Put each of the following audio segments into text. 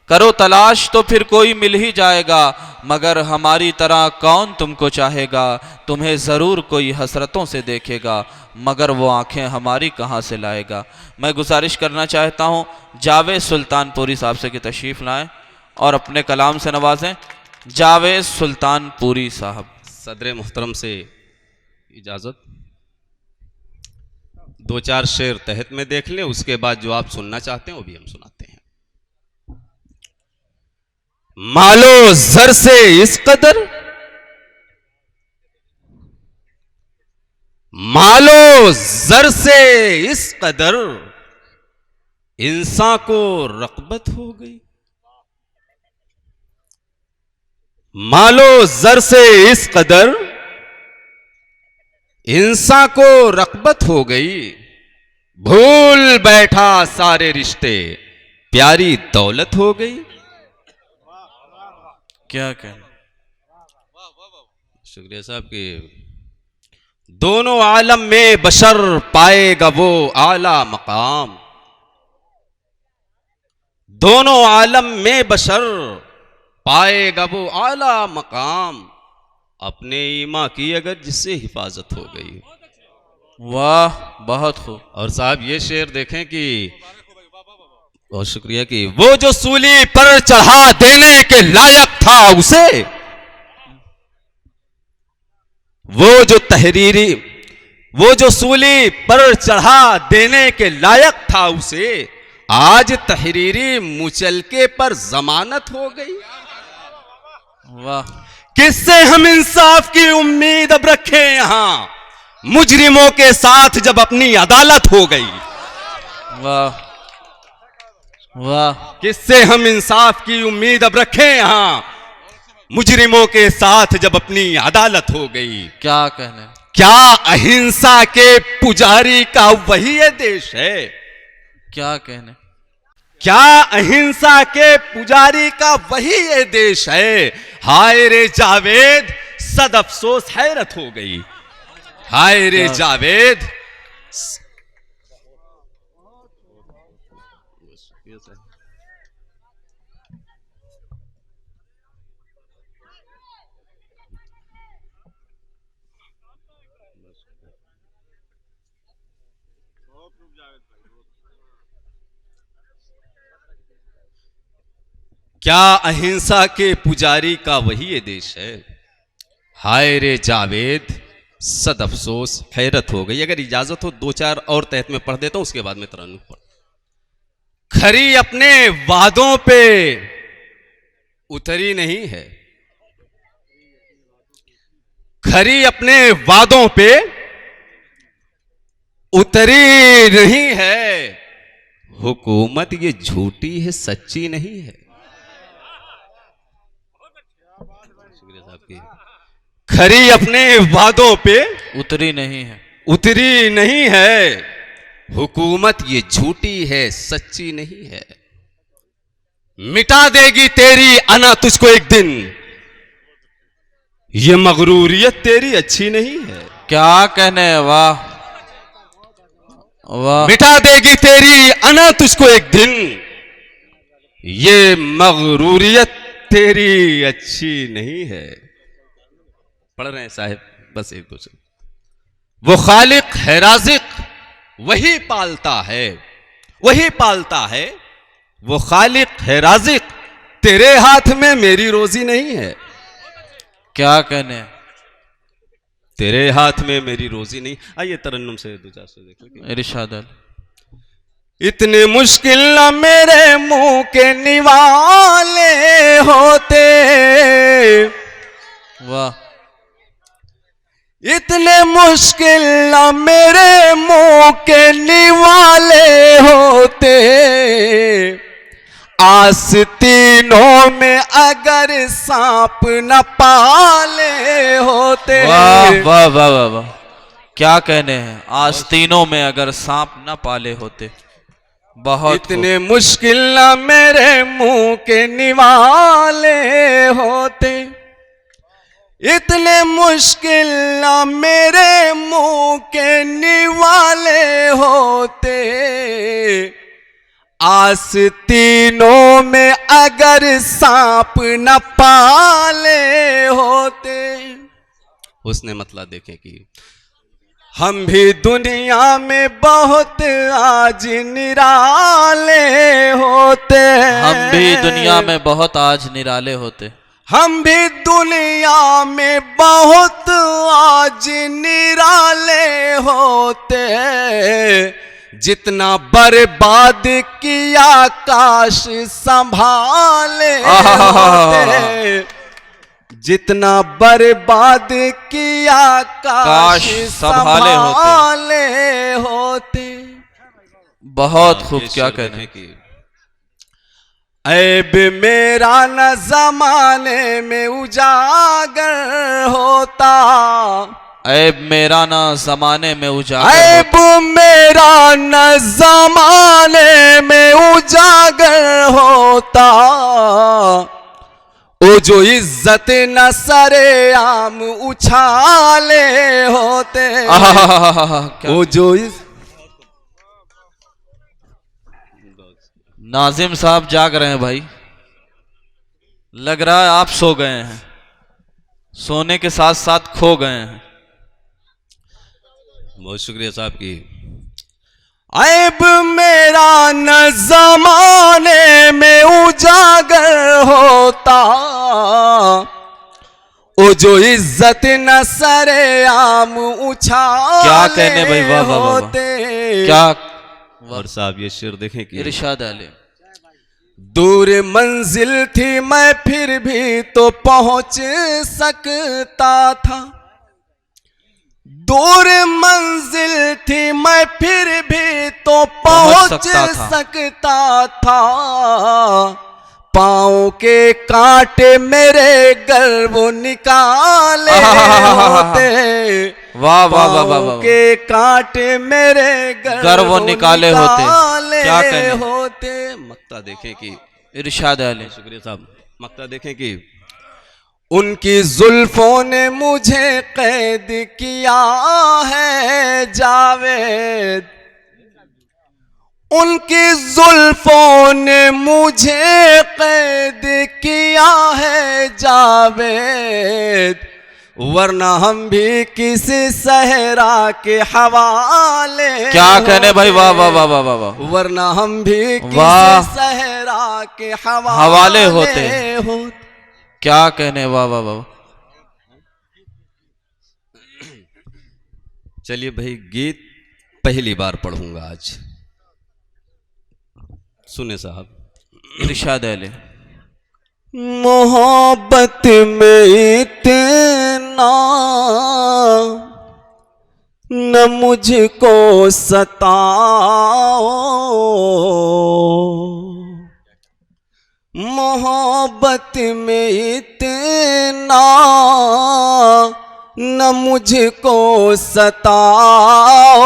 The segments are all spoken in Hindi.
करो तलाश तो फिर कोई मिल ही जाएगा, मगर हमारी तरह कौन तुमको चाहेगा। तुम्हें ज़रूर कोई हसरतों से देखेगा, मगर वो आंखें हमारी कहाँ से लाएगा। मैं गुजारिश करना चाहता हूँ जावेद सुल्तानपुरी साहब से कि तशरीफ़ लाएं और अपने कलाम से नवाजें। जावेद सुल्तानपुरी साहब। सदर मुहतरम से इजाज़त, दो चार शेर तहत में देख लें, उसके बाद जो आप सुनना चाहते हैं वो भी हम सुनाते हैं। मालो जर से इस कदर, मालो जर से इस कदर, इंसान को रग़बत हो गई। मालो जर से इस कदर, इंसान को रग़बत हो गई। भूल बैठा सारे रिश्ते, प्यारी दौलत हो गई। क्या कहना। शुक्रिया साहब कि दोनों आलम में बशर पाएगा वो आला मकाम। दोनों आलम में बशर पाएगा वो आला मकाम। अपने ईमा की अगर जिससे हिफाजत हो गई। वाह, बहुत खूब। और साहब ये शेर देखें कि बहुत शुक्रिया कि वो जो सूली पर चढ़ा देने के लायक था उसे, वो जो सूली पर चढ़ा देने के लायक था उसे, आज तहरीरी मुचलके पर जमानत हो गई। वाह। किससे हम इंसाफ की उम्मीद अब रखें यहां, मुजरिमों के साथ जब अपनी अदालत हो गई। वाह वाह। किससे हम इंसाफ की उम्मीद अब रखें यहां, मुजरिमों के साथ जब अपनी अदालत हो गई। क्या कहने। क्या अहिंसा के पुजारी का वही ये देश है। क्या कहने। क्या अहिंसा के पुजारी का वही ये देश है। हाय रे जावेद, सद अफसोस हैरत हो गई। हाय रे जावेद। क्या अहिंसा के पुजारी का वही ये देश है। हाय रे जावेद, सद अफसोस हैरत हो गई। अगर इजाजत हो दो चार और तहत में पढ़ देता हूं, उसके बाद में तरन्नुम पढ़। खरी अपने वादों पे उतरी नहीं है। खरी अपने वादों पे उतरी नहीं है। हुकूमत ये झूठी है, सच्ची नहीं है। खरी अपने वादों पे उतरी नहीं है। उतरी नहीं है। हुकूमत ये झूठी है, सच्ची नहीं है। मिटा देगी तेरी अना तुझको एक दिन, ये मगरूरियत तेरी अच्छी नहीं है। क्या कहने। वाह वाह। मिटा देगी तेरी अना तुझको एक दिन, ये मगरूरियत तेरी अच्छी नहीं है। पढ़ रहे हैं साहिब, बस एक दो से। वो खालिक है राज़िक, वही पालता है, वही पालता है। वो खालिक है राज़िक, तेरे हाथ में मेरी रोजी नहीं है। क्या कहने। तेरे हाथ में मेरी रोजी नहीं। आइए तरन्नुम से दो चार से देख लो। इरशाद अली। इतने मुश्किल न मेरे मुंह के निवाले होते। वाह। इतने मुश्किल न मेरे मुंह के निवाले होते। आस्तीनों में अगर सांप न पाले होते। वाह वाह वाह वाह वाह। क्या कहने हैं। आस्तीनों में अगर सांप न पाले होते। बहुत इतने मुश्किल न मेरे मुंह के निवाले होते। इतने मुश्किल न मेरे मुंह के निवाले होते। आस्तीनों में अगर सांप न पाले होते, उसने मतलब देखें कि हम भी दुनिया में बहुत आज निराले होते, हम भी दुनिया में बहुत आज निराले होते, हम भी दुनिया में बहुत आज निराले होते, जितना बर्बाद किया काश संभाले होते, जितना बर्बाद किया काश संभाले होते। बहुत खूब, क्या कहने की। ऐब मेरा न जमाने में उजागर होता, ऐब मेरा ना जमाने में उजागर, ऐब मेरा न जमाने में उजागर होता, ओ जो इज्जत न सरे आम उछाले होते, ओ जो नाजिम साहब जाग रहे हैं भाई, लग रहा है आप सो गए हैं, सोने के साथ साथ खो गए हैं। बहुत शुक्रिया साहब की। ऐब मेरा न जमाने में उजागर होता, ओ जो इज्जत न सरे आम उछाले, क्या कहने भाई, वाह वाह वाह, क्या। और साहब ये शेर देखें कि इरशाद आले, दूर मंजिल थी मैं फिर भी तो पहुंच सकता था, दूर मंजिल थी मैं फिर भी तो पहुंच सकता था, पाँव के कांटे मेरे गर्व निकाले होते, वाह वाह वाह वाह, के कांटे मेरे गर्व निकाले होते, क्या कहने होते। मक्ता देखें कि इरशाद आले, शुक्रिया साहब। मक्ता देखें कि उनकी जुल्फों ने मुझे कैद किया है जावेद, उनकी जुल्फों ने मुझे कैद किया है जावेद, वरना हम भी किसी सहरा के हवाले, क्या कहने भाई, वाह वाह वाह वाह वाह, वरना हम भी किसी सहरा के हवाले होते। क्या कहने, वाह वाह वाह। चलिए भाई, गीत पहली बार पढ़ूंगा आज, सुने साहब। इरशाद आले, मोहब्बत में इतना न मुझको सताओ, मोहब्बत में इतना न मुझको सताओ,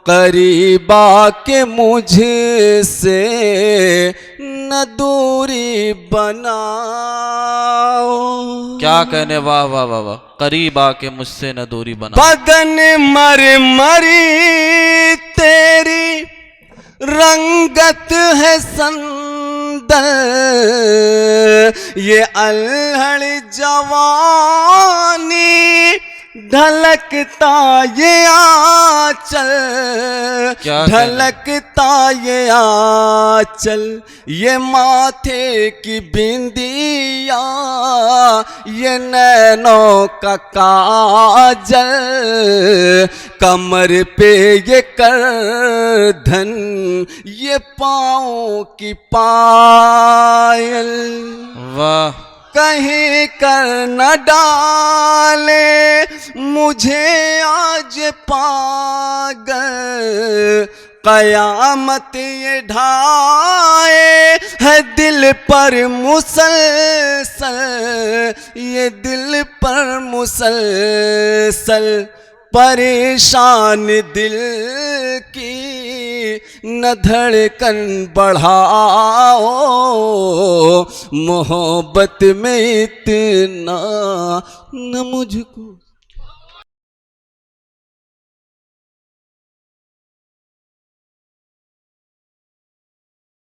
करीबा के मुझसे न दूरी बनाओ। क्या कहने, वाह वाह वाह वाह, करीब आके मुझसे न दूरी बनाओ। बदन मर मरी तेरी रंगत है संदल, ये अल्हड़ जवानी ढलकता ये आंचल, ढलकता ये आंचल, ये माथे की बिंदिया, ये नैनों का काजल, कमर पे ये करधन, ये पाँव की पायल, वाह, कहीं कर न डाले मुझे आज पागल, कयामत ये ढाए है दिल पर मुसलसल, ये दिल पर मुसलसल, परेशान दिल की न धड़कन बढ़ाओ, मोहब्बत में इतना न मुझको